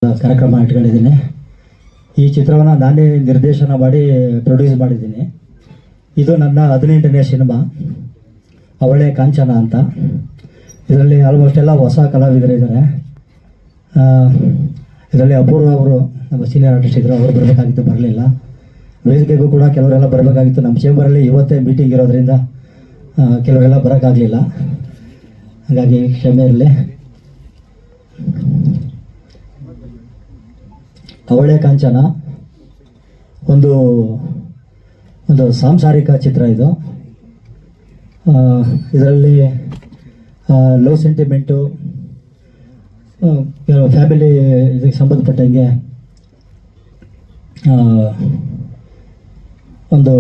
ಕಾರ್ಯಕ್ರಮ ಇಟ್ಕೊಂಡಿದ್ದೀನಿ. ಈ ಚಿತ್ರವನ್ನು ನಾನೇ ನಿರ್ದೇಶನ ಮಾಡಿ ಪ್ರೊಡ್ಯೂಸ್ ಮಾಡಿದ್ದೀನಿ. ಇದು ನನ್ನ 18ನೇ ಸಿನಿಮಾ, ಅವಳೇ ಕಾಂಚನ ಅಂತ. ಇದರಲ್ಲಿ ಆಲ್ಮೋಸ್ಟ್ ಎಲ್ಲ ಹೊಸ ಕಲಾವಿದರಿದ್ದಾರೆ. ಇದರಲ್ಲಿ ಅಪೂರ್ವ ಅವರು ನಮ್ಮ ಸೀನಿಯರ್ ಆರ್ಟಿಸ್ಟ್ ಇದ್ದರು, ಅವರು ಬರಬೇಕಾಗಿತ್ತು, ಬರಲಿಲ್ಲ. ವೇದಿಕೆಗೂ ಕೂಡ ಕೆಲವರೆಲ್ಲ ಬರಬೇಕಾಗಿತ್ತು. ನಮ್ಮ ಚೇಂಬರಲ್ಲಿ ಇವತ್ತೇ ಮೀಟಿಂಗ್ ಇರೋದ್ರಿಂದ ಕೆಲವರೆಲ್ಲ ಬರೋಕ್ಕಾಗಲಿಲ್ಲ, ಹಾಗಾಗಿ ಕ್ಷಮೆ ಇರಲಿ. ಅವಳೇ ಕಾಂಚನ ಒಂದು ಸಾಂಸಾರಿಕ ಚಿತ್ರ. ಇದು ಇದರಲ್ಲಿ ಲವ್ ಸೆಂಟಿಮೆಂಟು, ಫ್ಯಾಮಿಲಿ ಇದಕ್ಕೆ ಸಂಬಂಧಪಟ್ಟಂಗೆ ಒಂದು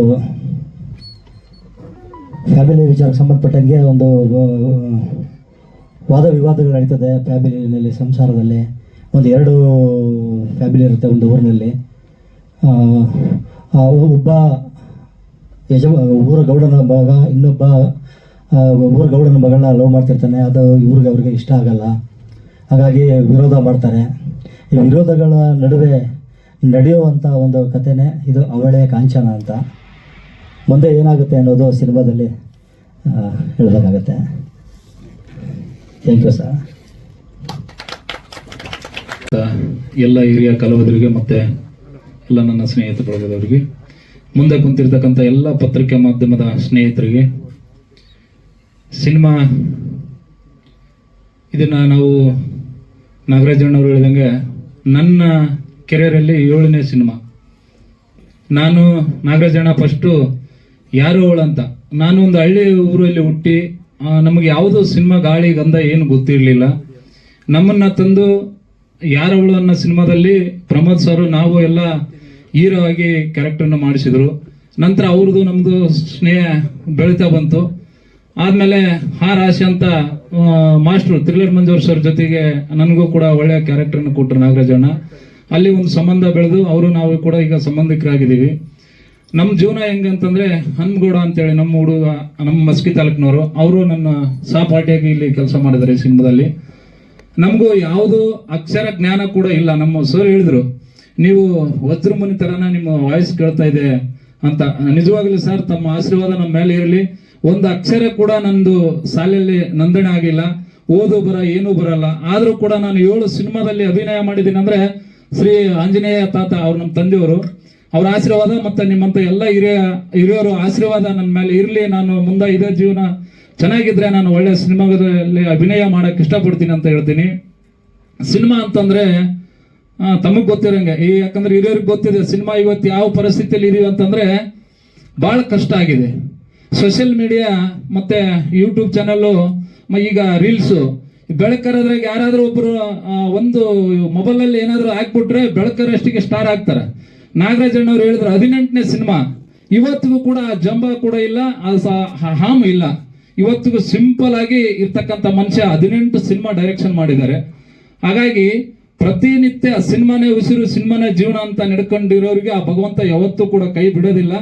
ಫ್ಯಾಮಿಲಿ ವಿಚಾರಕ್ಕೆ ಸಂಬಂಧಪಟ್ಟಂಗೆ ಒಂದು ವಾದ ವಿವಾದಗಳು ನಡೀತದೆ ಫ್ಯಾಮಿಲಿನಲ್ಲಿ, ಸಂಸಾರದಲ್ಲಿ. ಒಂದು 2 ಫ್ಯಾಮಿಲಿ ಇರುತ್ತೆ ಒಂದು ಊರಿನಲ್ಲಿ. ಒಬ್ಬ ಊರ ಗೌಡನ ಮಗ ಇನ್ನೊಬ್ಬ ಊರ ಗೌಡನ ಮಗಳನ್ನ ಲವ್ ಮಾಡ್ತಿರ್ತಾನೆ. ಅದು ಅವ್ರಿಗೆ ಇಷ್ಟ ಆಗಲ್ಲ, ಹಾಗಾಗಿ ವಿರೋಧ ಮಾಡ್ತಾರೆ. ಈ ವಿರೋಧಗಳ ನಡುವೆ ನಡೆಯುವಂಥ ಒಂದು ಕಥೆನೇ ಇದು ಅವಳೇ ಕಾಂಚನ ಅಂತ. ಮುಂದೆ ಏನಾಗುತ್ತೆ ಅನ್ನೋದು ಸಿನಿಮಾದಲ್ಲಿ ಹೇಳಬೇಕಾಗತ್ತೆ. Thank you sir. ಎಲ್ಲ ಹಿರಿಯ ಕಲಾವಿದರಿಗೆ ಮತ್ತು ಎಲ್ಲ ನನ್ನ ಸ್ನೇಹಿತ ಬಳಗದವರಿಗೆ, ಮುಂದೆ ಕುಂತಿರ್ತಕ್ಕಂಥ ಎಲ್ಲ ಪತ್ರಿಕೆ ಮಾಧ್ಯಮದ ಸ್ನೇಹಿತರಿಗೆ, ಸಿನಿಮಾ ಇದನ್ನು ನಾವು ನಾಗರಾಜಣ್ಣವರು ಹೇಳಿದಂಗೆ ನನ್ನ ಕೆರಿಯರಲ್ಲಿ 7ನೇ ಸಿನಿಮಾ. ನಾನು ನಾಗರಾಜಣ್ಣ ಫಸ್ಟು ಯಾರು ಅವಳಂತ, ನಾನು ಒಂದು ಹಳ್ಳಿ ಊರಲ್ಲಿ ಹುಟ್ಟಿ ನಮಗೆ ಯಾವುದೋ ಸಿನಿಮಾ ಗಾಳಿ ಗಂಧ ಏನು ಗೊತ್ತಿರಲಿಲ್ಲ. ನಮ್ಮನ್ನು ತಂದು ಯಾರವಳು ಅನ್ನೋ ಸಿನಿಮಾದಲ್ಲಿ ಪ್ರಮೋದ್ ಸರ್ ನಾವು ಎಲ್ಲ ಹೀರೋ ಆಗಿ ಕ್ಯಾರೆಕ್ಟರ್ನ ಮಾಡಿಸಿದ್ರು. ನಂತರ ಅವ್ರದ್ದು ನಮ್ಮದು ಸ್ನೇಹ ಬೆಳೀತಾ ಬಂತು. ಆದಮೇಲೆ ರಾಶಿ ಅಂತ ಮಾಸ್ಟ್ರು ಥ್ರಿಲ್ಲರ್ ಮಂಜೂರ್ ಸರ್ ಜೊತೆಗೆ ನನಗೂ ಕೂಡ ಒಳ್ಳೆಯ ಕ್ಯಾರೆಕ್ಟರ್ನ ಕೊಟ್ಟರು ನಾಗರಾಜಣ್ಣ. ಅಲ್ಲಿ ಒಂದು ಸಂಬಂಧ ಬೆಳೆದು ಅವರು ನಾವು ಕೂಡ ಈಗ ಸಂಬಂಧಿಕರಾಗಿದ್ದೀವಿ. ನಮ್ಮ ಜೀವನ ಹೆಂಗಂತಂದರೆ, ಹನ್ಮಗೌಡ ಅಂತೇಳಿ ನಮ್ಮ ಹುಡುಗ, ನಮ್ಮ ಮಸ್ಕಿ ತಾಲೂಕಿನವರು, ಅವರು ನನ್ನ ಸಹಪಾಠಿಯಾಗಿ ಇಲ್ಲಿ ಕೆಲಸ ಮಾಡಿದ್ದಾರೆ ಈ ಸಿನಿಮಾದಲ್ಲಿ. ನಮಗೂ ಯಾವುದು ಅಕ್ಷರ ಜ್ಞಾನ ಕೂಡ ಇಲ್ಲ. ನಮ್ಮ ಸರ್ ಹೇಳಿದ್ರು, ನೀವು ವಜ್ರಮುನಿ ಥರನ ನಿಮ್ಮ ವಾಯ್ಸ್ ಕೇಳ್ತಾ ಇದೆ ಅಂತ. ನಿಜವಾಗ್ಲೂ ಸರ್, ತಮ್ಮ ಆಶೀರ್ವಾದ ನಮ್ಮ ಮೇಲೆ ಇರಲಿ. ಒಂದು ಅಕ್ಷರ ಕೂಡ ನಂದು ಶಾಲೆಯಲ್ಲಿ ನೋಂದಣಿ ಆಗಿಲ್ಲ, ಓದು ಬರ ಏನೂ ಬರಲ್ಲ. ಆದರೂ ಕೂಡ ನಾನು 7 ಸಿನಿಮಾದಲ್ಲಿ ಅಭಿನಯ ಮಾಡಿದ್ದೀನಿ ಅಂದರೆ ಶ್ರೀ ಆಂಜನೇಯ ತಾತ ಅವ್ರು ನಮ್ಮ ತಂದೆಯವರು, ಅವ್ರ ಆಶೀರ್ವಾದ ಮತ್ತು ನಿಮ್ಮಂಥ ಎಲ್ಲ ಹಿರಿಯರು ಆಶೀರ್ವಾದ ನನ್ನ ಮೇಲೆ ಇರಲಿ. ನಾನು ಮುಂದೆ ಇದೇ ಜೀವನ ಚೆನ್ನಾಗಿದ್ರೆ ನಾನು ಒಳ್ಳೆ ಸಿನಿಮಾದಲ್ಲಿ ಅಭಿನಯ ಮಾಡೋಕ್ಕೆ ಇಷ್ಟಪಡ್ತೀನಿ ಅಂತ ಹೇಳ್ತೀನಿ. ಸಿನಿಮಾ ಅಂತಂದರೆ ತಮಗೆ ಗೊತ್ತಿರೋಂಗೆ, ಯಾಕಂದ್ರೆ ಹಿರಿಯರಿಗೆ ಗೊತ್ತಿದೆ ಸಿನಿಮಾ ಇವತ್ತು ಯಾವ ಪರಿಸ್ಥಿತಿಯಲ್ಲಿ ಇದೀವಿ ಅಂತಂದರೆ ಭಾಳ ಕಷ್ಟ ಆಗಿದೆ. ಸೋಷಿಯಲ್ ಮೀಡಿಯಾ ಮತ್ತು ಯೂಟ್ಯೂಬ್ ಚಾನಲ್ಲು, ಈಗ ರೀಲ್ಸು, ಬೆಳಕರದ್ರಾಗ ಯಾರಾದರೂ ಒಬ್ಬರು ಒಂದು ಮೊಬೈಲಲ್ಲಿ ಏನಾದರೂ ಹಾಕ್ಬಿಟ್ರೆ ಬೆಳಕರಷ್ಟಿಗೆ ಸ್ಟಾರ್ ಆಗ್ತಾರೆ. ನಾಗರಾಜಣ್ಣವ್ರು ಹೇಳಿದ್ರು 18ನೇ ಸಿನಿಮಾ, ಇವತ್ತಿಗೂ ಕೂಡ ಜಂಬ ಕೂಡ ಇಲ್ಲ, ಹಾಮ್ ಇಲ್ಲ. ಇವತ್ತಿಗೂ ಸಿಂಪಲ್ ಆಗಿ ಇರ್ತಕ್ಕಂಥ ಮನುಷ್ಯ 18 ಸಿನಿಮಾ ಡೈರೆಕ್ಷನ್ ಮಾಡಿದ್ದಾರೆ. ಹಾಗಾಗಿ ಪ್ರತಿನಿತ್ಯ ಸಿನಿಮಾನೇ ಉಸಿರು, ಸಿನಿಮಾನೇ ಜೀವನ ಅಂತ ನಡ್ಕೊಂಡಿರೋರಿಗೆ ಆ ಭಗವಂತ ಯಾವತ್ತೂ ಕೂಡ ಕೈ ಬಿಡೋದಿಲ್ಲ.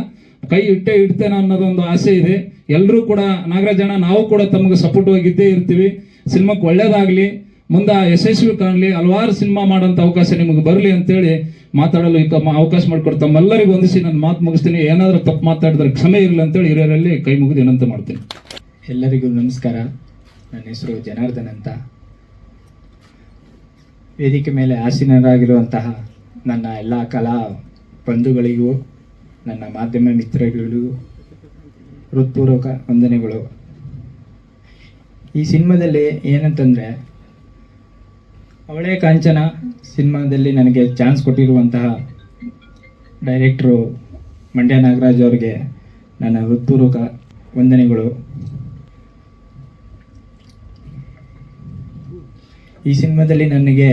ಕೈ ಇಡ್ತೇನೆ ಅನ್ನೋದೊಂದು ಆಸೆ ಇದೆ. ಎಲ್ಲರೂ ಕೂಡ ನಾಗರಾಜಣ್ಣ, ನಾವು ಕೂಡ ತಮಗೆ ಸಪೋರ್ಟ್ ಆಗಿದ್ದೇ ಇರ್ತೀವಿ. ಸಿನಿಮಾಕ್ಕೆ ಒಳ್ಳೇದಾಗಲಿ, ಮುಂದೆ ಯಶಸ್ವಿ ಕಾಣಲಿ, ಹಲವಾರು ಸಿನಿಮಾ ಮಾಡೋಂಥ ಅವಕಾಶ ನಿಮಗೆ ಬರಲಿ ಅಂತೇಳಿ ಮಾತಾಡಲು ಈಗ ಅವಕಾಶ ಮಾಡಿಕೊಡ್ತಾ ತಮ್ಮೆಲ್ಲರಿಗೂ ಹೊಂದಿಸಿ ನನ್ನ ಮಾತು ಮುಗಿಸ್ತೀನಿ. ಏನಾದರೂ ತಪ್ಪು ಮಾತಾಡಿದ್ರೆ ಕ್ಷಮೆ ಇರಲಿ ಅಂತೇಳಿ ಹಿರಿಯರಲ್ಲಿ ಕೈ ಮುಗಿದು ಏನಂತ ಮಾಡ್ತೀನಿ. ಎಲ್ಲರಿಗೂ ನಮಸ್ಕಾರ. ನನ್ನ ಹೆಸರು ಜನಾರ್ದನ್ ಅಂತ. ವೇದಿಕೆ ಮೇಲೆ ಆಸೀನರಾಗಿರುವಂತಹ ನನ್ನ ಎಲ್ಲ ಕಲಾ ಬಂಧುಗಳಿಗೂ, ನನ್ನ ಮಾಧ್ಯಮ ಮಿತ್ರಗಳಿಗೂ ಹೃತ್ಪೂರ್ವಕ ವಂದನೆಗಳು. ಈ ಸಿನಿಮಾದಲ್ಲಿ ಏನಂತಂದರೆ, ಅವಳೇ ಕಾಂಚನ ಸಿನಿಮಾದಲ್ಲಿ ನನಗೆ ಚಾನ್ಸ್ ಕೊಟ್ಟಿರುವಂತಹ ಡೈರೆಕ್ಟ್ರು ಮಂಡ್ಯ ನಾಗರಾಜ್ ಅವರಿಗೆ ನನ್ನ ಹೃತ್ಪೂರ್ವಕ ವಂದನೆಗಳು. ಈ ಸಿನಿಮಾದಲ್ಲಿ ನನಗೆ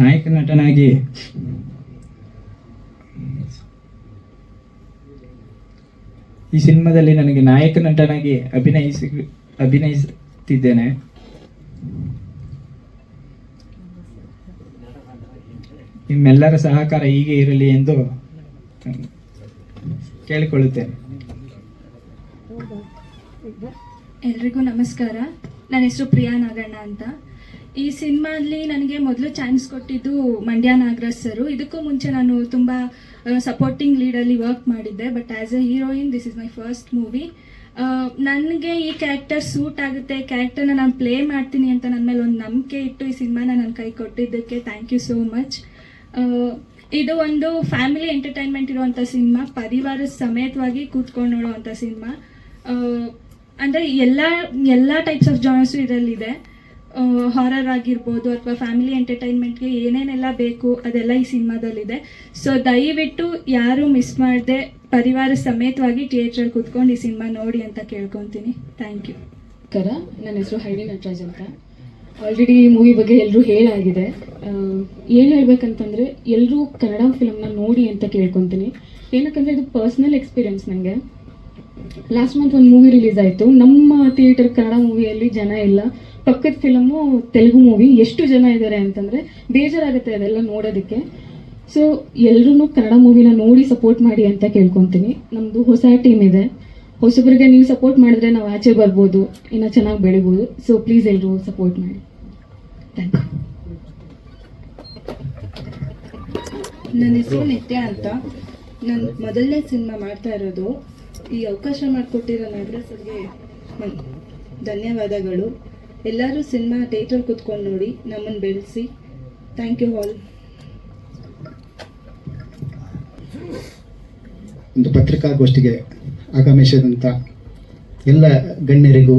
ನಾಯಕ ನಟನಾಗಿ ಅಭಿನಯಿಸುತ್ತಿದ್ದೇನೆ. ನಿಮ್ಮೆಲ್ಲರ ಸಹಕಾರ ಹೀಗೆ ಇರಲಿ ಎಂದು ಕೇಳಿಕೊಳ್ಳುತ್ತೇನೆ. ಎಲ್ರಿಗೂ ನಮಸ್ಕಾರ. ನನ್ನ ಹೆಸರು ಪ್ರಿಯಾ ನಾಗಣ್ಣ ಅಂತ. ಈ ಸಿನಿಮಾಲಿ ನನಗೆ ಮೊದಲು ಚಾನ್ಸ್ ಕೊಟ್ಟಿದ್ದು ಮಂಡ್ಯ ನಾಗರಾಜ್ ಸರು. ಇದಕ್ಕೂ ಮುಂಚೆ ನಾನು ತುಂಬ ಸಪೋರ್ಟಿಂಗ್ ಲೀಡಲ್ಲಿ ವರ್ಕ್ ಮಾಡಿದ್ದೆ, but as a heroine this is my first movie. ನನಗೆ ಈ ಕ್ಯಾರೆಕ್ಟರ್ ಸೂಟ್ ಆಗುತ್ತೆ, ಕ್ಯಾರೆಕ್ಟರ್ನ ನಾನು ಪ್ಲೇ ಮಾಡ್ತೀನಿ ಅಂತ ನನ್ನ ಮೇಲೆ ಒಂದು ನಂಬಿಕೆ ಇಟ್ಟು ಈ ಸಿನಿಮಾನ ನನ್ನ ಕೈ ಕೊಟ್ಟಿದ್ದಕ್ಕೆ ಥ್ಯಾಂಕ್ ಯು ಸೋ ಮಚ್. ಇದು ಒಂದು ಫ್ಯಾಮಿಲಿ ಎಂಟರ್ಟೈನ್ಮೆಂಟ್ ಇರುವಂಥ ಸಿನಿಮಾ, ಪರಿವಾರದ ಸಮೇತವಾಗಿ ಕೂತ್ಕೊಂಡು ನೋಡುವಂಥ ಸಿನಿಮಾ. ಅಂದರೆ ಎಲ್ಲ ಟೈಪ್ಸ್ ಆಫ್ ಜಾನರ್ಸು ಇದರಲ್ಲಿದೆ. ಹಾರರ್ ಆಗಿರ್ಬೋದು ಅಥವಾ ಫ್ಯಾಮಿಲಿ ಎಂಟರ್ಟೈನ್ಮೆಂಟ್ಗೆ ಏನೇನೆಲ್ಲ ಬೇಕು ಅದೆಲ್ಲ ಈ ಸಿನಿಮಾದಲ್ಲಿದೆ. ಸೊ ದಯವಿಟ್ಟು ಯಾರೂ ಮಿಸ್ ಮಾಡದೆ ಪರಿವಾರ ಸಮೇತವಾಗಿ ಥಿಯೇಟ್ರಲ್ಲಿ ಕೂತ್ಕೊಂಡು ಈ ಸಿನಿಮಾ ನೋಡಿ ಅಂತ ಕೇಳ್ಕೊತೀನಿ. Thank you. ನನ್ನ ಹೆಸರು ಹೈಡಿ ನಟರಾಜ್ ಅಂತ. ಆಲ್ರೆಡಿ ಈ ಮೂವಿ ಬಗ್ಗೆ ಎಲ್ಲರೂ ಹೇಳಾಗಿದೆ. ಏನು ಹೇಳ್ಬೇಕಂತಂದರೆ ಎಲ್ಲರೂ ಕನ್ನಡ ಫಿಲಮ್ನ ನೋಡಿ ಅಂತ ಕೇಳ್ಕೊತೀನಿ. ಏನಕ್ಕಂದರೆ ಇದು ಪರ್ಸ್ನಲ್ ಎಕ್ಸ್ಪೀರಿಯನ್ಸ್. ನನಗೆ ಲಾಸ್ಟ್ ಮಂತ್ ಒಂದು ಮೂವಿ ರಿಲೀಸ್ ಆಯಿತು. ನಮ್ಮ ಥಿಯೇಟರ್ ಕನ್ನಡ ಮೂವಿಯಲ್ಲಿ ಜನ ಇಲ್ಲ. ಪಕ್ಕದ ಫಿಲಮು ತೆಲುಗು ಮೂವಿ, ಎಷ್ಟು ಜನ ಇದ್ದಾರೆ ಅಂತಂದರೆ ಬೇಜಾರಾಗುತ್ತೆ ಅದೆಲ್ಲ ನೋಡೋದಕ್ಕೆ. ಸೊ ಎಲ್ಲರೂ ಕನ್ನಡ ಮೂವಿನ ನೋಡಿ ಸಪೋರ್ಟ್ ಮಾಡಿ ಅಂತ ಕೇಳ್ಕೊತೀನಿ. ನಮ್ಮದು ಹೊಸ ಟೀಮ್ ಇದೆ, ಹೊಸಬ್ರಿಗೆ ನೀವು ಸಪೋರ್ಟ್ ಮಾಡಿದ್ರೆ ನಾವು ಆಚೆ ಬರ್ಬೋದು, ಇನ್ನೂ ಚೆನ್ನಾಗಿ ಬೆಳಿಬೋದು. ಸೊ ಪ್ಲೀಸ್ ಎಲ್ಲರೂ ಸಪೋರ್ಟ್ ಮಾಡಿ. Thank you. ನನ್ನ ಹೆಸರು ನಿತ್ಯ ಅಂತ. ನಾನು ಮೊದಲನೇ ಸಿನಿಮಾ ಮಾಡ್ತಾ ಇರೋದು. ಈ ಅವಕಾಶ ಮಾಡಿಕೊಟ್ಟಿರೋ ನಾಗರಾಜ್ ಸರ್ಗೆ ಧನ್ಯವಾದಗಳು. ಎಲ್ಲರೂ ಸಿನಿಮಾ ಥಿಯೇಟರ್ ಕೂತ್ಕೊಂಡು ನೋಡಿ, ನಮ್ಮನ್ನು ಬೆಳೆಸಿ. Thank you all. ಒಂದು ಪತ್ರಿಕಾಗೋಷ್ಠಿಗೆ ಆಗಮಿಸಿದಂಥ ಎಲ್ಲ ಗಣ್ಯರಿಗೂ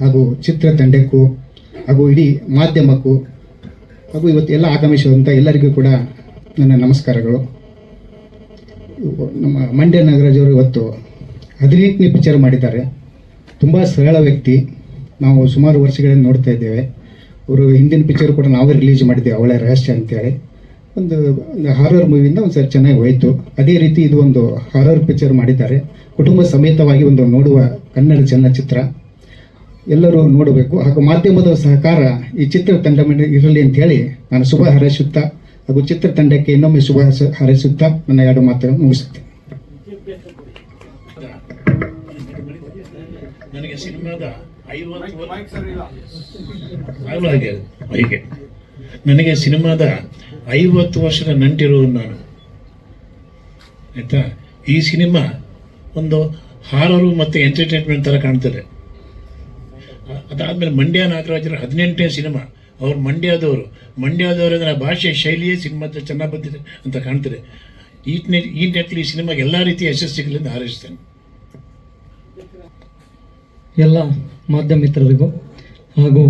ಹಾಗೂ ಚಿತ್ರತಂಡಕ್ಕೂ ಹಾಗೂ ಇಡೀ ಮಾಧ್ಯಮಕ್ಕೂ ಹಾಗೂ ಇವತ್ತು ಎಲ್ಲ ಆಗಮಿಸಿದಂಥ ಎಲ್ಲರಿಗೂ ಕೂಡ ನನ್ನ ನಮಸ್ಕಾರಗಳು. ನಮ್ಮ ಮಂಡ್ಯ ನಾಗರಾಜವರು ಇವತ್ತು 18ನೇ ಪಿಕ್ಚರ್ ಮಾಡಿದ್ದಾರೆ. ತುಂಬ ಸರಳ ವ್ಯಕ್ತಿ. ನಾವು ಸುಮಾರು ವರ್ಷಗಳಿಂದ ನೋಡ್ತಾ ಇದ್ದೇವೆ. ಅವರು ಹಿಂದಿನ ಪಿಕ್ಚರ್ ಕೂಡ ನಾವೇ ರಿಲೀಸ್ ಮಾಡಿದ್ದೇವೆ, ಅವಳ ರಹಸ್ಯ ಅಂತೇಳಿ. ಒಂದು ಹಾರರ್ ಮೂವಿಯಿಂದ ಒಂದು ಸರಿ ಚೆನ್ನಾಗಿ ಹೋಯಿತು. ಅದೇ ರೀತಿ ಇದು ಒಂದು ಹಾರರ್ ಪಿಕ್ಚರ್ ಮಾಡಿದ್ದಾರೆ. ಕುಟುಂಬ ಸಮೇತವಾಗಿ ಒಂದು ನೋಡುವ ಕನ್ನಡ ಚಲನಚಿತ್ರ ಎಲ್ಲರೂ ನೋಡಬೇಕು. ಹಾಗೂ ಮಾಧ್ಯಮದ ಸಹಕಾರ ಈ ಚಿತ್ರತಂಡ ಇರಲಿ ಅಂತ ಹೇಳಿ ನಾನು ಶುಭ ಹಾರೈಸುತ್ತಾ ಹಾಗೂ ಚಿತ್ರತಂಡಕ್ಕೆ ಇನ್ನೊಮ್ಮೆ ಶುಭ ಹಾರೈಸುತ್ತಾ ನನ್ನ 2 ಮಾತುಗಳನ್ನು ಮುಗಿಸುತ್ತೇನೆ. ನನಗೆ ಸಿನಿಮಾದ 50 ವರ್ಷದ ನಂಟಿರುವ ನಾನು, ಆಯ್ತಾ. ಈ ಸಿನಿಮಾ ಒಂದು ಹಾರರು ಮತ್ತು ಎಂಟರ್ಟೈನ್ಮೆಂಟ್ ಥರ ಕಾಣ್ತದೆ. ಅದಾದಮೇಲೆ ಮಂಡ್ಯ ನಾಗರಾಜರ 18ನೇ ಸಿನಿಮಾ. ಅವ್ರು ಮಂಡ್ಯದವರ ಭಾಷೆ ಶೈಲಿಯೇ ಸಿನಿಮಾದ ಚೆನ್ನಾಗಿ ಬಂದಿದೆ ಅಂತ ಕಾಣ್ತದೆ. ಈ ನಿಟ್ಟಿನಲ್ಲಿ ಈ ಸಿನಿಮಾಗೆ ಎಲ್ಲ ರೀತಿಯ ಯಶಸ್ಸು ಸಿಗಲಿ ಅಂತ ಹಾರೈಸ್ತೇನೆ. ಎಲ್ಲ ಮಾಧ್ಯಮ ಮಿತ್ರರಿಗೂ ಹಾಗೂ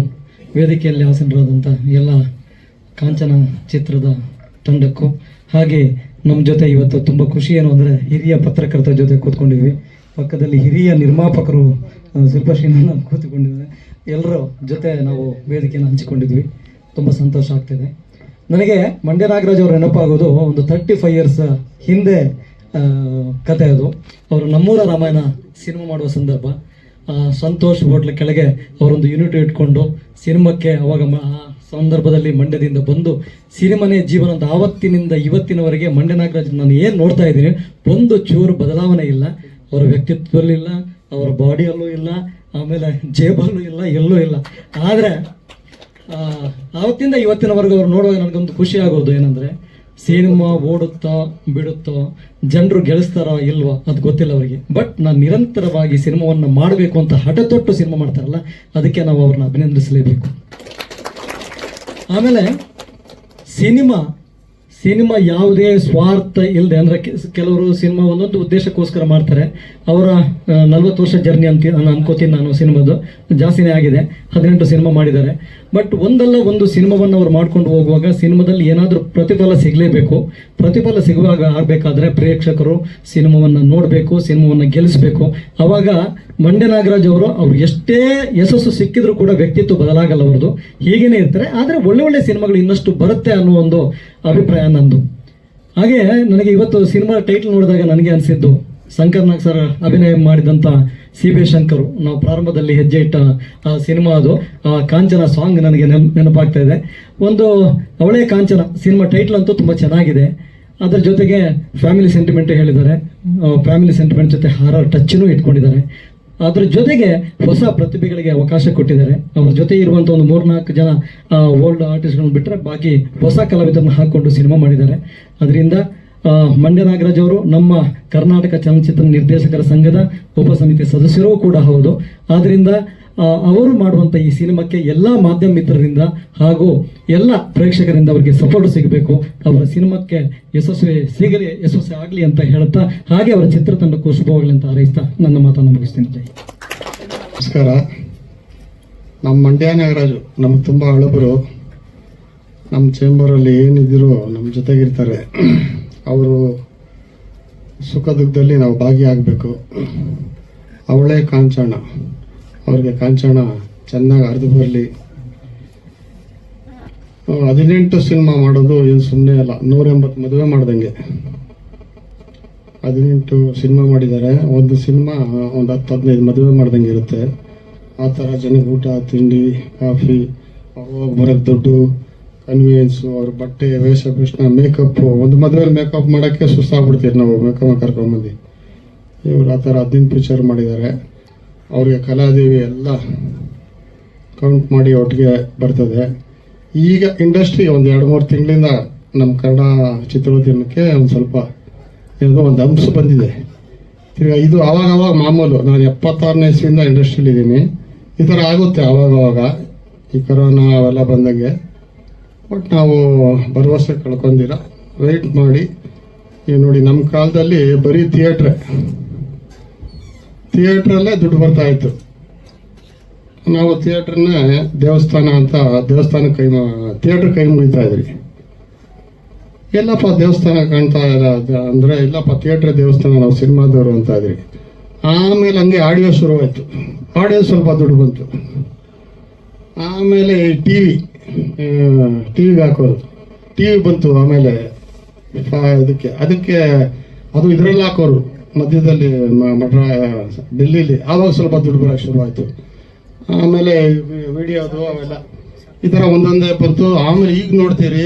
ವೇದಿಕೆಯಲ್ಲಿ ಆಸೀನರಾದಂಥ ಎಲ್ಲ ಕಾಂಚನ ಚಿತ್ರದ ತಂಡಕ್ಕೂ, ಹಾಗೆ ನಮ್ಮ ಜೊತೆ ಇವತ್ತು ತುಂಬ ಖುಷಿ ಏನು ಅಂದರೆ ಹಿರಿಯ ಪತ್ರಕರ್ತರ ಜೊತೆ ಕೂತ್ಕೊಂಡಿದ್ವಿ. ಪಕ್ಕದಲ್ಲಿ ಹಿರಿಯ ನಿರ್ಮಾಪಕರು ಶಿಲ್ಪಶ್ರೀನ ಕೂತ್ಕೊಂಡಿದ್ದಾರೆ. ಎಲ್ಲರ ಜೊತೆ ನಾವು ವೇದಿಕೆಯನ್ನು ಹಂಚಿಕೊಂಡಿದ್ವಿ. ತುಂಬ ಸಂತೋಷ ಆಗ್ತಿದೆ. ನನಗೆ ಮಂಡ್ಯ ನಾಗರಾಜ್ ಅವರು ನೆನಪಾಗೋದು ಒಂದು 35 ಇಯರ್ಸ್ ಹಿಂದೆ ಕತೆ. ಅದು ಅವರು ನಮ್ಮೂರ ರಾಮಾಯಣ ಸಿನಿಮಾ ಮಾಡುವ ಸಂದರ್ಭ. ಸಂತೋಷ್ ಹೋಟ್ಲ್ ಕೆಳಗೆ ಅವರೊಂದು ಯೂನಿಟ್ ಇಟ್ಕೊಂಡು ಸಿನಿಮಾಕ್ಕೆ ಅವಾಗ ಆ ಸಂದರ್ಭದಲ್ಲಿ ಮಂಡ್ಯದಿಂದ ಬಂದು ಸಿನಿಮಾನೇ ಜೀವನ ಅಂತ ಆವತ್ತಿನಿಂದ ಇವತ್ತಿನವರೆಗೆ ಮಂಡ್ಯ ನಾಗರಾಜ್ ನಾನು ಏನು ನೋಡ್ತಾ ಇದ್ದೀನಿ, ಒಂದು ಚೂರು ಬದಲಾವಣೆ ಇಲ್ಲ. ಅವರ ವ್ಯಕ್ತಿತ್ವದಲ್ಲೂ ಇಲ್ಲ, ಅವರ ಬಾಡಿಯಲ್ಲೂ ಇಲ್ಲ, ಆಮೇಲೆ ಜೇಬಲ್ಲೂ ಇಲ್ಲ, ಎಲ್ಲೂ ಇಲ್ಲ. ಆದರೆ ಆವತ್ತಿಂದ ಇವತ್ತಿನವರೆಗೂ ಅವ್ರು ನೋಡುವಾಗ ನನಗೊಂದು ಖುಷಿ ಆಗೋದು ಏನಂದರೆ, ಸಿನಿಮಾ ಓಡುತ್ತೋ ಬಿಡುತ್ತೋ, ಜನರು ಗೆಲ್ಲಿಸ್ತಾರೋ ಇಲ್ವೋ ಅದು ಗೊತ್ತಿಲ್ಲ ಅವರಿಗೆ. ಬಟ್ ನಾನು ನಿರಂತರವಾಗಿ ಸಿನಿಮಾವನ್ನು ಮಾಡಬೇಕು ಅಂತ ಹಠ ತೊಟ್ಟು ಸಿನಿಮಾ ಮಾಡ್ತಾರಲ್ಲ, ಅದಕ್ಕೆ ನಾವು ಅವ್ರನ್ನ ಅಭಿನಂದಿಸಲೇಬೇಕು. ಆಮೇಲೆ ಸಿನಿಮಾ ಯಾವುದೇ ಸ್ವಾರ್ಥ ಇಲ್ಲದೆ, ಅಂದರೆ ಕೆಲವರು ಸಿನಿಮಾ ಒಂದೊಂದು ಉದ್ದೇಶಕ್ಕೋಸ್ಕರ ಮಾಡ್ತಾರೆ. ಅವರ 40 ವರ್ಷ ಜರ್ನಿ ಅಂತ ಅನ್ಕೋತೀನಿ ನಾನು. ಸಿನಿಮಾದು ಜಾಸ್ತಿನೇ ಆಗಿದೆ, 18 ಸಿನಿಮಾ ಮಾಡಿದ್ದಾರೆ. ಬಟ್ ಒಂದಲ್ಲ ಒಂದು ಸಿನಿಮಾವನ್ನು ಅವ್ರು ಮಾಡ್ಕೊಂಡು ಹೋಗುವಾಗ ಸಿನಿಮಾದಲ್ಲಿ ಏನಾದರೂ ಪ್ರತಿಫಲ ಸಿಗಲೇಬೇಕು. ಪ್ರತಿಫಲ ಸಿಗುವಾಗ ಆಗಬೇಕಾದ್ರೆ ಪ್ರೇಕ್ಷಕರು ಸಿನಿಮಾವನ್ನು ನೋಡಬೇಕು, ಸಿನಿಮಾವನ್ನು ಗೆಲ್ಲಿಸಬೇಕು. ಆವಾಗ ಮಂಡ್ಯ ನಾಗರಾಜ್ ಅವರು ಎಷ್ಟೇ ಯಶಸ್ಸು ಸಿಕ್ಕಿದ್ರು ಕೂಡ ವ್ಯಕ್ತಿತ್ವ ಬದಲಾಗಲ್ಲ ಅವ್ರದ್ದು, ಹೀಗೇನೆ ಇರ್ತಾರೆ. ಆದರೆ ಒಳ್ಳೆ ಸಿನಿಮಾಗಳು ಇನ್ನಷ್ಟು ಬರುತ್ತೆ ಅನ್ನೋ ಒಂದು ಅಭಿಪ್ರಾಯ ನಂದು. ಹಾಗೆ ನನಗೆ ಇವತ್ತು ಸಿನಿಮಾ ಟೈಟಲ್ ನೋಡಿದಾಗ ನನಗೆ ಅನಿಸಿದ್ದು, ಶಂಕರ್ ನಾಗ್ ಸರ್ ಅಭಿನಯ ಮಾಡಿದಂಥ CB ಶಂಕರು ನಾವು ಪ್ರಾರಂಭದಲ್ಲಿ ಹೆಜ್ಜೆ ಇಟ್ಟ ಆ ಸಿನಿಮಾ, ಅದು ಕಾಂಚನ ಸಾಂಗ್ ನನಗೆ ನೆನಪಾಗ್ತಾ ಇದೆ. ಒಂದು ಅವಳೇ ಕಾಂಚನ ಸಿನಿಮಾ ಟೈಟಲ್ ಅಂತೂ ತುಂಬ ಚೆನ್ನಾಗಿದೆ. ಅದರ ಜೊತೆಗೆ ಫ್ಯಾಮಿಲಿ ಸೆಂಟಿಮೆಂಟ್ ಹೇಳಿದ್ದಾರೆ. ಫ್ಯಾಮಿಲಿ ಸೆಂಟಿಮೆಂಟ್ ಜೊತೆ ಹಾರರ್ ಟಚ್ನೂ ಇಟ್ಕೊಂಡಿದ್ದಾರೆ. ಅದ್ರ ಜೊತೆಗೆ ಹೊಸ ಪ್ರತಿಭೆಗಳಿಗೆ ಅವಕಾಶ ಕೊಟ್ಟಿದ್ದಾರೆ. ಅವ್ರ ಜೊತೆ ಇರುವಂಥ ಒಂದು 3-4 ಜನ ಓಲ್ಡ್ ಆರ್ಟಿಸ್ಟ್ಗಳನ್ನ ಬಿಟ್ಟರೆ ಬಾಕಿ ಹೊಸ ಕಲಾವಿದರನ್ನ ಹಾಕ್ಕೊಂಡು ಸಿನಿಮಾ ಮಾಡಿದ್ದಾರೆ. ಅದರಿಂದ ಮಂಡ್ಯ ನಾಗರಾಜ್ ಅವರು ನಮ್ಮ ಕರ್ನಾಟಕ ಚಲನಚಿತ್ರ ನಿರ್ದೇಶಕರ ಸಂಘದ ಉಪಸಮಿತಿ ಸದಸ್ಯರೂ ಕೂಡ ಹೌದು. ಆದ್ದರಿಂದ ಅವರು ಮಾಡುವಂಥ ಈ ಸಿನಿಮಾಕ್ಕೆ ಎಲ್ಲ ಮಾಧ್ಯಮ ಮಿತ್ರರಿಂದ ಹಾಗೂ ಎಲ್ಲ ಪ್ರೇಕ್ಷಕರಿಂದ ಅವರಿಗೆ ಸಪೋರ್ಟ್ ಸಿಗಬೇಕು. ಅವರ ಸಿನಿಮಾಕ್ಕೆ ಯಶಸ್ವಿ ಆಗಲಿ ಅಂತ ಹೇಳ್ತಾ, ಹಾಗೆ ಅವರ ಚಿತ್ರತಂಡಕ್ಕೂ ಶುಭವಾಗಲಿ ಅಂತ ಹಾರೈಸ್ತಾ ನನ್ನ ಮಾತನ್ನು ಮುಗಿಸ್ತೀನಿ. ನಮಸ್ಕಾರ. ನಮ್ಮ ಮಂಡ್ಯ ನಾಗರಾಜು ನಮ್ಗೆ ತುಂಬ ಹಳಬರು. ನಮ್ಮ ಚೇಂಬರಲ್ಲಿ ಏನಿದ್ರು ನಮ್ಮ ಜೊತೆಗಿರ್ತಾರೆ. ಅವರು ಸುಖ ದುಃಖದಲ್ಲಿ ನಾವು ಭಾಗಿಯಾಗಬೇಕು. ಅವಳೇ ಕಾಂಚನ, ಅವ್ರಿಗೆ ಕಾಂಚನ ಚೆನ್ನಾಗಿ ಅರ್ದು ಬರಲಿ. 18 ಸಿನಿಮಾ ಮಾಡೋದು ಏನು ಸುಮ್ಮನೆ ಅಲ್ಲ. 180 ಮದುವೆ ಮಾಡ್ದಂಗೆ 18 ಸಿನಿಮಾ ಮಾಡಿದ್ದಾರೆ. ಒಂದು ಸಿನಿಮಾ ಒಂದು 10-15 ಮದುವೆ ಮಾಡ್ದಂಗೆ ಇರುತ್ತೆ. ಆ ಥರ ಜನಕ್ಕೆ ಊಟ, ತಿಂಡಿ, ಕಾಫಿ, ಹೋಗಿ ಬರೋಕ್ಕೆ ದುಡ್ಡು, ಕನ್ವೀನಿಯನ್ಸು, ಅವ್ರ ಬಟ್ಟೆ, ವೇಷಭೂಷಣ, ಮೇಕಪ್ಪು. ಒಂದು ಮದುವೆಯಲ್ಲಿ ಮೇಕಪ್ ಮಾಡೋಕ್ಕೆ ಸುಸ್ತಾಗ್ಬಿಡ್ತೀವಿ ನಾವು, ಮೇಕಪ್ ಕರ್ಕೊಂಬಂದು. ಇವರು ಆ ಥರ 15 ಪಿಕ್ಚರ್ ಮಾಡಿದ್ದಾರೆ. ಅವ್ರಿಗೆ ಕಲಾದೇವಿ ಎಲ್ಲ ಕೌಂಟ್ ಮಾಡಿ ಒಟ್ಟಿಗೆ ಬರ್ತದೆ. ಈಗ ಇಂಡಸ್ಟ್ರಿ ಒಂದು 2-3 ತಿಂಗಳಿಂದ ನಮ್ಮ ಕನ್ನಡ ಚಿತ್ರೋದ್ಯಮಕ್ಕೆ ಒಂದು ಸ್ವಲ್ಪ ಏನೋ ಒಂದು ಅಂಶ ಬಂದಿದೆ. ತಿರ್ಗಿ ಇದು ಆವಾಗವಾಗ ಮಾಮೂಲು. ನಾನು 76ನೇ ಇಸ್ವಿಯಿಂದ ಇಂಡಸ್ಟ್ರಿಲಿದ್ದೀನಿ. ಈ ಥರ ಆಗುತ್ತೆ ಆವಾಗವಾಗ, ಈ ಕೊರೋನಾ ಅವೆಲ್ಲ ಬಂದಂಗೆ. ಬಟ್ ನಾವು ಭರವಸೆ ಕಳ್ಕೊಂಡಿರ, ವೆಯ್ಟ್ ಮಾಡಿ. ಈಗ ನೋಡಿ, ನಮ್ಮ ಕಾಲದಲ್ಲಿ ಬರೀ ಥಿಯೇಟ್ರಲ್ಲೇ ದುಡ್ಡು ಬರ್ತಾ ಇತ್ತು. ನಾವು ಥಿಯೇಟ್ರನ್ನೇ ದೇವಸ್ಥಾನ ಅಂತ ಥಿಯೇಟ್ರ್ ಕೈ ಮುಗಿತಾ ಇದ್ರಿ. ಎಲ್ಲಪ್ಪ ದೇವಸ್ಥಾನ ಕಾಣ್ತಾ ಇಲ್ಲ ಅಂದರೆ, ಇಲ್ಲಪ್ಪ ಥಿಯೇಟ್ರ್ ದೇವಸ್ಥಾನ, ನಾವು ಸಿನಿಮಾದವರು ಅಂತ ಇದ್ರಿ. ಆಮೇಲೆ ಹಂಗೆ ಆಡಿಯೋ ಶುರುವಾಯಿತು. ಆಡಿಯೋ ಸ್ವಲ್ಪ ದುಡ್ಡು ಬಂತು. ಆಮೇಲೆ ಟಿವಿಗೆ ಹಾಕೋದು, ಟಿವಿ ಬಂತು. ಆಮೇಲೆ ಅದಕ್ಕೆ ಅದು ಇದರಲ್ಲಿ ಹಾಕೋರು ಮಧ್ಯದಲ್ಲಿ ಡೆಲ್ಲಿಲಿ. ಆವಾಗ ಸ್ವಲ್ಪ ದುಡ್ಡು ಬರೋಕ್ಕೆ ಶುರುವಾಯಿತು. ಆಮೇಲೆ ವಿಡಿಯೋದು ಅವೆಲ್ಲ ಈ ಥರ ಒಂದೊಂದೇ ಬಂತು. ಆಮೇಲೆ ಈಗ ನೋಡ್ತೀರಿ,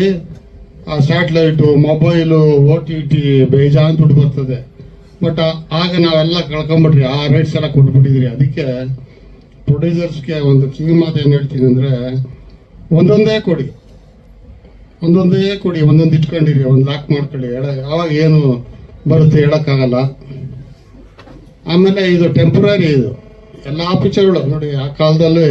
ಆ ಸ್ಯಾಟ್ಲೈಟು, ಮೊಬೈಲು, OTT ಬೇಜಾನ್ ದುಡ್ಡು ಬರ್ತದೆ. ಬಟ್ ಆಗ ನಾವೆಲ್ಲ ಕಳ್ಕೊಂಬಿಟ್ರಿ, ಆ ರೈಟ್ಸ್ ಎಲ್ಲ ಕೊಟ್ಬಿಟ್ಟಿದ್ರಿ. ಅದಕ್ಕೆ ಪ್ರೊಡ್ಯೂಸರ್ಸ್ಗೆ ಒಂದು ಕಿವಿ ಮಾತು ಏನು ಹೇಳ್ತೀನಿ ಅಂದರೆ, ಒಂದೊಂದೇ ಕೊಡಿ, ಒಂದೊಂದು ಇಟ್ಕೊಂಡಿರಿ, ಒಂದು ಲಾಕ್ ಮಾಡ್ಕೊಳ್ಳಿ. ಆವಾಗ ಏನು ಬರುತ್ತೆ ಹೇಳೋಕ್ಕಾಗಲ್ಲ. ಆಮೇಲೆ ಇದು ಟೆಂಪ್ರರಿ, ಇದು ಎಲ್ಲ ಪಿಕ್ಚರ್ಗಳು ನೋಡಿ. ಆ ಕಾಲದಲ್ಲಿ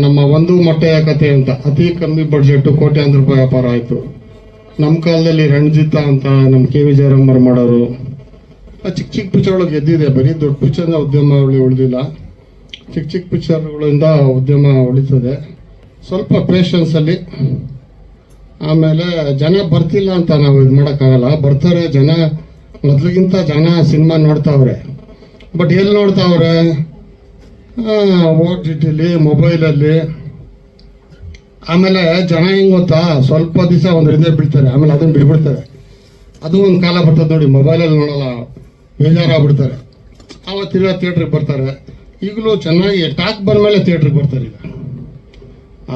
ನಮ್ಮ ಒಂದು ಮೊಟ್ಟೆಯ ಕಥೆ ಅಂತ ಅತಿ ಕಮ್ಮಿ ಬಡ್ಜೆಟ್ಟು ಕೋಟ್ಯಾಂತರ ರೂಪಾಯಿ ವ್ಯಾಪಾರ ಆಯಿತು. ನಮ್ಮ ಕಾಲದಲ್ಲಿ ರಣಜಿತ ಅಂತ ನಮ್ಮ KV ಜಯರಾಮರು ಮಾಡೋರು. ಚಿಕ್ಕ ಪಿಕ್ಚರ್ಗಳು ಗೆದ್ದಿದೆ. ಬರೀ ದೊಡ್ಡ ಪಿಕ್ಚರ್ನ ಉದ್ಯಮ ಉಳಿದಿಲ್ಲ. ಚಿಕ್ಕ ಪಿಕ್ಚರ್ಗಳಿಂದ ಉದ್ಯಮ ಉಳಿತದೆ. ಸ್ವಲ್ಪ ಪೇಷನ್ಸಲ್ಲಿ. ಆಮೇಲೆ ಜನ ಬರ್ತಿಲ್ಲ ಅಂತ ನಾವು ಇದು ಮಾಡೋಕ್ಕಾಗಲ್ಲ. ಬರ್ತಾರೆ ಜನ, ಮೊದಲಿಗಿಂತ ಜನ ಸಿನಿಮಾ ನೋಡ್ತಾವ್ರೆ. ಬಟ್ ಎಲ್ಲಿ ನೋಡ್ತಾವ್ರೆ? OTTಲಿ, ಮೊಬೈಲಲ್ಲಿ. ಆಮೇಲೆ ಜನ ಹೆಂಗೆ ಗೊತ್ತಾ, ಸ್ವಲ್ಪ ದಿವಸ ಒಂದರಿಂದ ಬೀಳ್ತಾರೆ, ಆಮೇಲೆ ಅದನ್ನು ಬಿಡ್ಬಿಡ್ತಾರೆ. ಅದು ಒಂದು ಕಾಲ ಬರ್ತದೆ ನೋಡಿ, ಮೊಬೈಲಲ್ಲಿ ನೋಡಲ್ಲ, ಬೇಜಾರಾಗ್ಬಿಡ್ತಾರೆ. ಆವತ್ತು ತಿರ್ಗಾ ಥಿಯೇಟ್ರಿಗೆ ಬರ್ತಾರೆ. ಈಗಲೂ ಚೆನ್ನಾಗಿ ಟಾಕ್ ಬಂದಮೇಲೆ ಥಿಯೇಟ್ರಿಗೆ ಬರ್ತಾರೆ. ಈಗ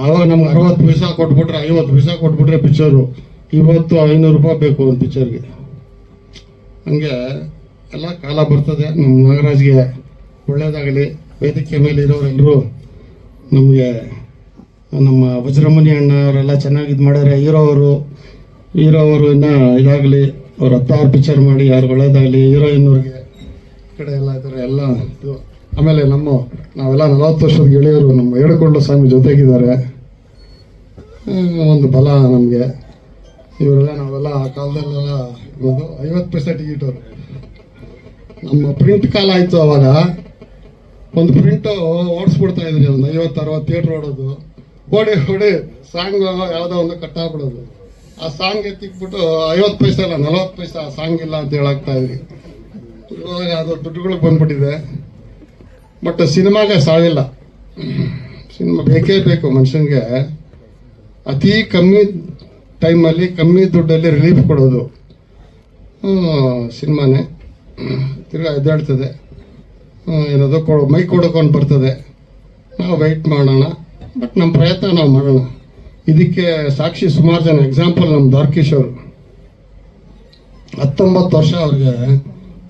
ಆವಾಗ ನಮ್ಗೆ 60 ಪೈಸಾ ಕೊಟ್ಬಿಟ್ರೆ, 50 ಪೈಸಾ ಕೊಟ್ಬಿಟ್ರೆ ಪಿಕ್ಚರು. ಇವತ್ತು 500 ರೂಪಾಯಿ ಬೇಕು ಒಂದು ಪಿಕ್ಚರ್ಗೆ. ಹಂಗೆ ಎಲ್ಲ ಕಾಲ ಬರ್ತದೆ. ನಮ್ಮ ನಾಗರಾಜ್ಗೆ ಒಳ್ಳೇದಾಗಲಿ. ವೇದಿಕೆ ಮೇಲೆ ಇರೋರೆಲ್ಲರೂ ನಮಗೆ, ನಮ್ಮ ವಜ್ರಮುನಿ ಅಣ್ಣ ಅವರೆಲ್ಲ ಚೆನ್ನಾಗಿ ಇದು ಮಾಡ್ಯಾರೆ. ಹೀರೋ ಅವರು ಇನ್ನೂ ಇದಾಗಲಿ, ಅವ್ರು 16 ಪಿಕ್ಚರ್ ಮಾಡಿ ಯಾರು ಒಳ್ಳೇದಾಗಲಿ. ಹೀರೋಯಿನ್ನವ್ರಿಗೆ ಕಡೆ ಎಲ್ಲ ಇದ್ದಾರೆ ಎಲ್ಲ ಇದು. ಆಮೇಲೆ ನಾವೆಲ್ಲ 40 ವರ್ಷದ ಗೆಳೆಯರು, ನಮ್ಮ ಏಡಕೊಂಡ ಸ್ವಾಮಿ ಜೊತೆಗಿದ್ದಾರೆ. ಒಂದು ಬಲ ನಮಗೆ. ಇವರೆಲ್ಲ ನಾವೆಲ್ಲ ಆ ಕಾಲದಲ್ಲೆಲ್ಲ ಒಂದು 50 ಪೈಸೆ ಟಿಕೆಟ್ ಅವರು. ನಮ್ಮ ಪ್ರಿಂಟ್ ಕಾಲ ಆಯಿತು. ಅವಾಗ ಒಂದು ಪ್ರಿಂಟು ಓಡಿಸ್ಬಿಡ್ತಾ ಇದ್ರಿ, ಒಂದು 50-60 ಥಿಯೇಟ್ರ್ ಓಡೋದು. ಓಡಿ ಸಾಂಗ್ ಯಾವುದೋ ಒಂದು ಕಟ್ಟಾಗ್ಬಿಡೋದು. ಆ ಸಾಂಗ್ ಎತ್ತಿಕ್ಬಿಟ್ಟು 50 ಪೈಸೆ ಅಲ್ಲ 40 ಪೈಸೆ ಆ ಸಾಂಗ್ ಇಲ್ಲ ಅಂತ ಹೇಳಾಗ್ತಾ ಇದ್ರಿ. ಇವಾಗ ಅದು ದುಡ್ಡುಗಳಿಗೆ ಬಂದ್ಬಿಟ್ಟಿದೆ. ಬಟ್ ಸಿನಿಮಾಗೆ ಸಾವಿಲ್ಲ. ಸಿನಿಮಾ ಬೇಕೇ ಬೇಕು ಮನುಷ್ಯನಿಗೆ. ಅತಿ ಕಮ್ಮಿ ಟೈಮಲ್ಲಿ, ಕಮ್ಮಿ ದುಡ್ಡಲ್ಲಿ ರಿಲೀಫ್ ಕೊಡೋದು ಸಿನಿಮಾನೇ. ತಿರ್ಗಾ ಎದ್ದಾಡ್ತದೆ, ಏನದು ಮೈ ಕೊಡೋಕೊಂಡು ಬರ್ತದೆ. ನಾವು ವೆಯ್ಟ್ ಮಾಡೋಣ. ಬಟ್ ನಮ್ಮ ಪ್ರಯತ್ನ ನಾವು ಮಾಡೋಣ. ಇದಕ್ಕೆ ಸಾಕ್ಷಿ ಸುಮಾರು ಜನ. ಎಕ್ಸಾಂಪಲ್ ನಮ್ಮ ದ್ವಾರಕೀಶ್ ಅವರು 19 ವರ್ಷ ಅವ್ರಿಗೆ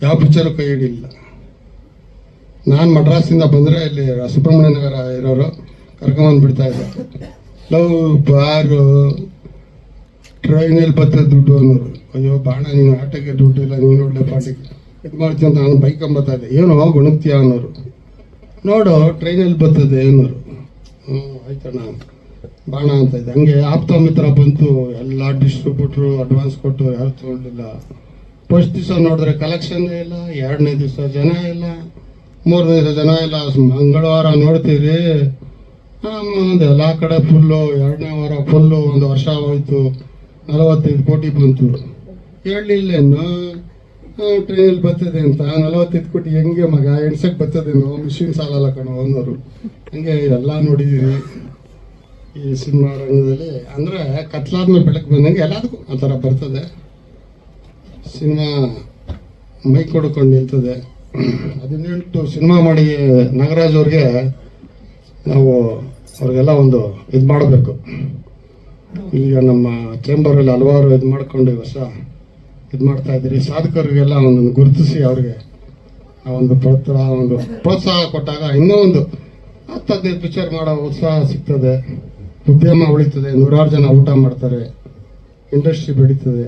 ಯಾವ ಪಿಕ್ಚರು ಕೈ ಹಿಡಿಲಿಲ್ಲ. ನಾನು ಮಡ್ರಾಸಿಂದ ಬಂದರೆ ಇಲ್ಲಿ ಸುಬ್ರಹ್ಮಣ್ಯ ನಗರ ಇರೋರು ಕರ್ಕೊಂಬಂದು ಬಿಡ್ತಾ ಇದ್ದೆ. ಲವ್ ಬಾರು ಟ್ರೈನಲ್ಲಿ ಬರ್ತದೆ ದುಡ್ಡು ಅನ್ನೋರು. ಅಯ್ಯೋ ಬಾಣ ನೀನು ಆಟಕ್ಕೆ ದುಡ್ಡು ಇಲ್ಲ, ನೀನು ಒಳ್ಳೆ ಪಾಟಿಗೆ ಇದು ಮಾಡ್ತೀವಿ ಅಂತ ನಾನು ಬೈಕೊಂಬತ್ತಾ ಇದ್ದೆ. ಏನೋ ಗುಣಗ್ತೀಯ ಅನ್ನೋರು. ನೋಡು ಟ್ರೈನಲ್ಲಿ ಬರ್ತದೆ ಅನ್ನೋರು. ಆಯ್ತಣ್ಣ ಬಾಣ ಅಂತ ಇದೆ. ಹಂಗೆ ಆಪ್ತಮಿತ್ರ ಬಂತು, ಎಲ್ಲ ಡಿಸ್ಟ್ರಿಬ್ಯೂಟ್ರು ಅಡ್ವಾನ್ಸ್ ಕೊಟ್ಟು ಯಾರು ತೊಗೊಳ್ಳಿಲ್ಲ. ಫಸ್ಟ್ ದಿವಸ ನೋಡಿದ್ರೆ ಕಲೆಕ್ಷನ್ನೇ ಇಲ್ಲ, 2ನೇ ದಿವಸ ಜನ ಇಲ್ಲ, 3ನೇ ದಿವಸ ಜನ ಇಲ್ಲ. ಮಂಗಳವಾರ ನೋಡ್ತೀರಿ ಎಲ್ಲ ಕಡೆ ಫುಲ್ಲು, 2ನೇ ವಾರ ಫುಲ್ಲು. ಒಂದು ವರ್ಷ ಹೋಯ್ತು, 45 ಕೋಟಿ ಬಂತು. ಹೇಳಲಿಲ್ಲೇನು ಟ್ರೈನಲ್ಲಿ ಬರ್ತದೆ ಅಂತ. 45 ಕೋಟಿ ಹೆಂಗೆ ಮಗ ಎಣ್ಸಕ್ಕೆ ಬರ್ತದೇನೋ, ಮಿಷಿನ್ ಸಾಲಲ್ಲ ಕಣೋ ಅನ್ನೋರು. ಹಂಗೆ ಎಲ್ಲ ನೋಡಿದ್ದೀರಿ ಈ ಸಿನಿಮಾ ರಂಗದಲ್ಲಿ. ಅಂದರೆ ಕತ್ಲಾದ್ಮೇಲೆ ಬೆಳಕು ಬಂದಂಗೆ ಎಲ್ಲದಕ್ಕೂ ಆ ಥರ ಬರ್ತದೆ. ಸಿನಿಮಾ ಮೈ ಕೊಡ್ಕೊಂಡು ನಿಲ್ತದೆ. 18 ಸಿನಿಮಾ ಮಾಡಿ ನಾಗರಾಜ್ ಅವ್ರಿಗೆ ನಾವು ಅವ್ರಿಗೆಲ್ಲ ಒಂದು ಇದು ಮಾಡಬೇಕು. ಈಗ ನಮ್ಮ ಚೇಂಬರಲ್ಲಿ ಹಲವಾರು ಇದು ಮಾಡ್ಕೊಂಡು ಈ ವರ್ಷ ಇದು ಮಾಡ್ತಾ ಇದ್ದೀರಿ. ಸಾಧಕರಿಗೆಲ್ಲ ಒಂದೊಂದು ಗುರುತಿಸಿ ಅವ್ರಿಗೆ ಒಂದು ಪ್ರೋತ್ಸಾಹ ಕೊಟ್ಟಾಗ ಇನ್ನೂ ಒಂದು 10-15 ಪಿಕ್ಚರ್ ಮಾಡೋ ಉತ್ಸಾಹ ಸಿಗ್ತದೆ, ಉದ್ಯಮ ಉಳಿತದೆ, 100 ಜನ ಊಟ ಮಾಡ್ತಾರೆ, ಇಂಡಸ್ಟ್ರಿ ಬೆಳೀತದೆ.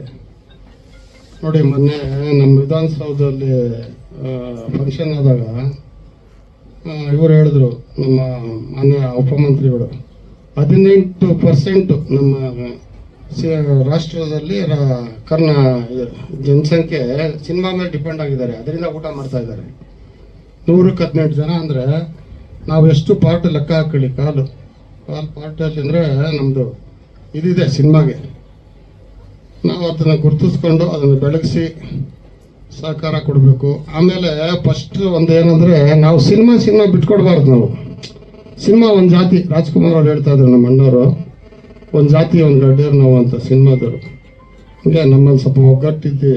ನೋಡಿ ಮೊನ್ನೆ ನಮ್ಮ ವಿಧಾನಸೌಧದಲ್ಲಿ ಫಂಕ್ಷನ್ ಆದಾಗ ಇವರು ಹೇಳಿದ್ರು, ನಮ್ಮ ಮಾನ್ಯ ಉಪಮಂತ್ರಿಗಳು, 18% ನಮ್ಮ ರಾಷ್ಟ್ರದಲ್ಲಿ ಜನಸಂಖ್ಯೆ ಸಿನಿಮಾ ಮೇಲೆ ಡಿಪೆಂಡ್ ಆಗಿದ್ದಾರೆ, ಅದರಿಂದ ಊಟ ಮಾಡ್ತಾ ಇದ್ದಾರೆ. 100ಕ್ಕೆ 18 ಜನ ಅಂದರೆ ನಾವು ಎಷ್ಟು ಪಾರ್ಟ್ ಲೆಕ್ಕ ಹಾಕೊಳ್ಳಿ, ಕಾಲು ಪಾರ್ಟಲ್ಲಿ ಅಂದರೆ ನಮ್ಮದು ಇದಿದೆ ಸಿನಿಮಾಗೆ. ನಾವು ಅದನ್ನು ಗುರುತಿಸ್ಕೊಂಡು ಅದನ್ನು ಬೆಳಗಿಸಿ ಸಹಕಾರ ಕೊಡಬೇಕು. ಆಮೇಲೆ ಫಸ್ಟ್ ಒಂದು ಏನಂದರೆ, ನಾವು ಸಿನಿಮಾ ಬಿಟ್ಕೊಡ್ಬಾರ್ದು. ನಾವು ಸಿನಿಮಾ ಒಂದು ಜಾತಿ, ರಾಜ್ಕುಮಾರ್ ಅವ್ರು ಹೇಳ್ತಾ ಇದ್ರು ನಮ್ಮ ಅಣ್ಣವರು, ಒಂದು ಜಾತಿ ಒಂದು ಗಡ್ಡೇರು ನಾವು ಅಂತ ಸಿನಿಮಾದವರು. ಹಂಗೆ ನಮ್ಮಲ್ಲಿ ಸ್ವಲ್ಪ ಒಗ್ಗಟ್ಟಿದ್ದು.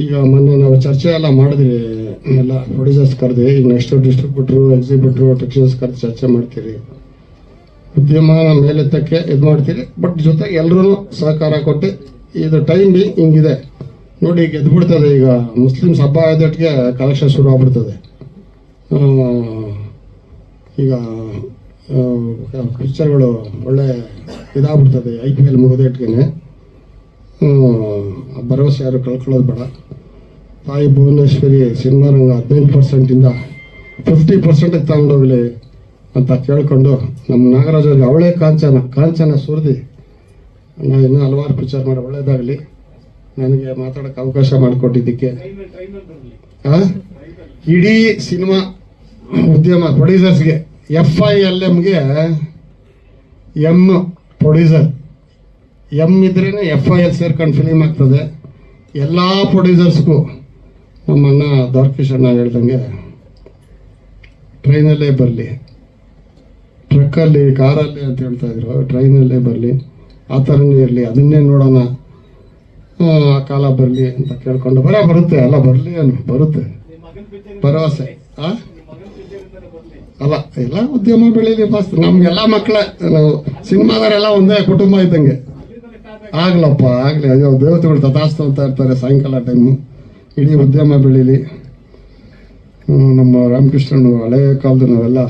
ಈಗ ಮೊನ್ನೆ ನಾವು ಚರ್ಚೆ ಎಲ್ಲ ಮಾಡಿದ್ವಿ, ಎಲ್ಲ ಪ್ರೊಡ್ಯೂಸರ್ಸ್ ಕರೆದು, ಈಗ ನೆಕ್ಸ್ಟ್ ಡಿಸ್ಟ್ರಿಬ್ಯೂಟ್ರು, ಎಕ್ಸಿಬಿಟ್ರು, ಟೆಕ್ನಿಷಿಯನ್ಸ್ ಕರೆದು ಚರ್ಚೆ ಮಾಡ್ತೀರಿ. ಉದ್ಯಮನ ಮೇಲೆತ್ತಕ್ಕೆ ಇದು ಮಾಡ್ತೀರಿ, ಬಟ್ ಜೊತೆಗೆ ಎಲ್ಲರೂ ಸಹಕಾರ ಕೊಟ್ಟು ಇದು ಟೈಮ್ ಹಿಂಗಿದೆ ನೋಡಿ. ಈಗ ಎದ್ಬಿಡ್ತದೆ. ಈಗ ಮುಸ್ಲಿಮ್ಸ್ ಹಬ್ಬ ಆದಟ್ಟಿಗೆ ಕಲೆಕ್ಷನ್ ಶುರು ಆಗ್ಬಿಡ್ತದೆ. ಈಗ ಪಿಕ್ಚರ್ಗಳು ಒಳ್ಳೆ ಇದಾಗ್ಬಿಡ್ತದೆ. IPL ಮುಗಿದಟ್ಟಿಗೆ ಭರವಸೆ ಯಾರು ಕಳ್ಕೊಳ್ಳೋದು ಬೇಡ. ತಾಯಿ ಭುವನೇಶ್ವರಿ ಸಿನಿಮಾ ರಂಗ 18%ಇಂದ 50% ತಗೊಂಡೋಗ್ಲಿ ಅಂತ ಕೇಳಿಕೊಂಡು, ನಮ್ಮ ನಾಗರಾಜ್ ಅವ್ರಿಗೆ ಅವಳೇ ಕಾಂಚನ ಸುರಿದಿ ನಾವು ಇನ್ನೂ ಹಲವಾರು ಪಿಕ್ಚರ್ ಮಾಡಿ ಒಳ್ಳೇದಾಗಲಿ. ನನಗೆ ಮಾತಾಡೋಕ್ಕೆ ಅವಕಾಶ ಮಾಡಿಕೊಟ್ಟಿದ್ದಕ್ಕೆ ಇಡೀ ಸಿನಿಮಾ ಉದ್ಯಮ ಪ್ರೊಡ್ಯೂಸರ್ಸ್ಗೆ, FILMಗೆ M ಪ್ರೊಡ್ಯೂಸರ್, M ಇದ್ರೇ FIL ಸೇರ್ಕೊಂಡು ಫಿಲಿಮ್ ಆಗ್ತದೆ. ಎಲ್ಲ ಪ್ರೊಡ್ಯೂಸರ್ಸ್ಗೂ ನಮ್ಮ ಅಣ್ಣ ದ್ವಾರಕೀಶ್ ಅಣ್ಣ ಹೇಳ್ದಂಗೆ ಟ್ರೈನಲ್ಲೇ ಬರಲಿ, ಟ್ರಕ್ಕಲ್ಲಿ, ಕಾರಲ್ಲಿ ಅಂತ ಹೇಳ್ತಾ ಇದ್ರು, ಟ್ರೈನಲ್ಲೇ ಬರಲಿ, ಆ ಥರನೇ ಇರಲಿ, ಅದನ್ನೇ ನೋಡೋಣ, ಆ ಕಾಲ ಬರಲಿ ಅಂತ ಕೇಳ್ಕೊಂಡು. ಬರುತ್ತೆ, ಎಲ್ಲ ಬರಲಿ ಅನ್ನು ಬರುತ್ತೆ, ಭರವಸೆ. ಅಲ್ಲ, ಎಲ್ಲ ಉದ್ಯಮ ಬೆಳೀಲಿ ಫಸ್ಟ್. ನಮ್ಗೆಲ್ಲ ಮಕ್ಕಳೇ, ನಾವು ಸಿನಿಮಾದವರೆಲ್ಲ ಒಂದೇ ಕುಟುಂಬ ಇದ್ದಂಗೆ. ಆಗ್ಲಪ್ಪ ಆಗಲಿ, ಅಯ್ಯೋ ದೇವತೆಗಳು ತಥಾಸ್ತು ಅಂತ ಇರ್ತಾರೆ ಸಾಯಂಕಾಲ ಟೈಮು. ಇಡೀ ಉದ್ಯಮ ಬೆಳೀಲಿ. ನಮ್ಮ ರಾಮಕೃಷ್ಣನು ಹಳೆಯ ಕಾಲದ ನಾವೆಲ್ಲ,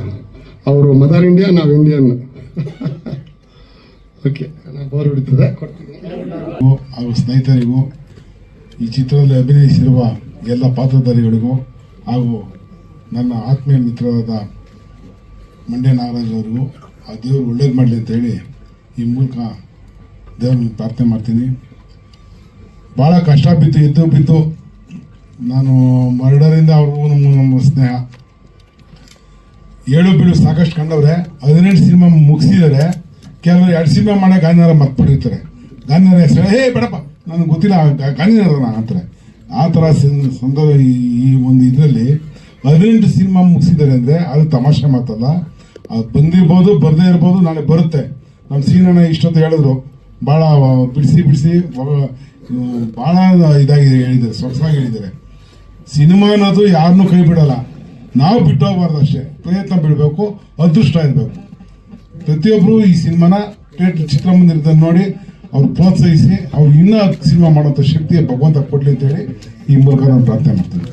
ಅವರು ಮದರ್ ಇಂಡಿಯಾ, ನಾವು ಇಂಡಿಯನ್. ಓಕೆ, ಬೋರ್ ಹೊಡಿತದೆ, ಕೊಡ್ತೀನಿ. ಹಾಗೂ ಸ್ನೇಹಿತರಿಗೂ, ಈ ಚಿತ್ರದಲ್ಲಿ ಅಭಿನಯಿಸಿರುವ ಎಲ್ಲ ಪಾತ್ರಧಾರಿಗಳಿಗೂ, ಹಾಗೂ ನನ್ನ ಆತ್ಮೀಯ ಮಿತ್ರರಾದ ಮಂಡ್ಯ ನಾಗರಾಜ್ ಅವರಿಗೂ ಆ ದೇವರು ಒಳ್ಳೇದು ಮಾಡಲಿ ಅಂತ ಹೇಳಿ ಈ ಮೂಲಕ ದೇವ್ರನ್ನ ಪ್ರಾರ್ಥನೆ ಮಾಡ್ತೀನಿ. ಭಾಳ ಕಷ್ಟ ಬಿದ್ದು ನಾನು ಮರ್ಡರಿಂದ ಅವ್ರಿಗೂ ನಮ್ಮ ಸ್ನೇಹ ಏಳು ಬೀಳು ಸಾಕಷ್ಟು ಕಂಡವ್ರೆ. 18 ಸಿನಿಮಾ ಮುಗಿಸಿದರೆ, ಕೆಲವರು 2 ಸಿನಿಮಾ ಮಾಡೋ ಗಾಂಧಿನಗರ ಮರ್ತ್ಬಿಟ್ಟಿರ್ತಾರೆ. ಗಾಂಧಿನಗರ ಹೆಸರು ಬೇಡಪ್ಪ ನನಗೆ ಗೊತ್ತಿಲ್ಲ, ಗಾಂಧಿನಗರನ ಅಂತಾರೆ. ಆ ಥರ ಸಂದರ್ಭ ಈ ಒಂದು ಇದರಲ್ಲಿ 18 ಸಿನಿಮಾ ಮುಗಿಸಿದ್ದಾರೆ ಅಂದರೆ ಅದು ತಮಾಷೆ ಮಾತಲ್ಲ. ಅದು ಬಂದಿರ್ಬೋದು, ಬರದೇ ಇರ್ಬೋದು, ನಾಳೆ ಬರುತ್ತೆ. ನಮ್ಮ ಸೀನಣ್ಣ ಇಷ್ಟೊತ್ತು ಹೇಳಿದ್ರು, ಭಾಳ ಬಿಡಿಸಿ ಭಾಳ ಇದಾಗಿ ಹೇಳಿದ್ದಾರೆ, ಸೊಗಸಾಗಿ ಹೇಳಿದ್ದಾರೆ. ಸಿನಿಮಾ ಅನ್ನೋದು ಯಾರನ್ನೂ ಕೈ ಬಿಡಲ್ಲ, ನಾವು ಬಿಟ್ಟು ಹೋಗ್ಬಾರ್ದು ಅಷ್ಟೇ. ಪ್ರಯತ್ನ ಬೀಳಬೇಕು, ಅದೃಷ್ಟ ಇರಬೇಕು. ಪ್ರತಿಯೊಬ್ಬರು ಈ ಸಿನಿಮಾನ ಚಿತ್ರಮಂದಿರದಲ್ಲಿ ನೋಡಿ ಅವ್ರು ಪ್ರೋತ್ಸಾಹಿಸಿ, ಅವ್ರು ಇನ್ನೂ ಸಿನಿಮಾ ಮಾಡೋಂಥ ಶಕ್ತಿ ಭಗವಂತ ಕೊಡಲಿ ಅಂತೇಳಿ ಈ ಮೂಲಕ ನಾನು ಪ್ರಾರ್ಥನೆ ಮಾಡ್ತೀನಿ.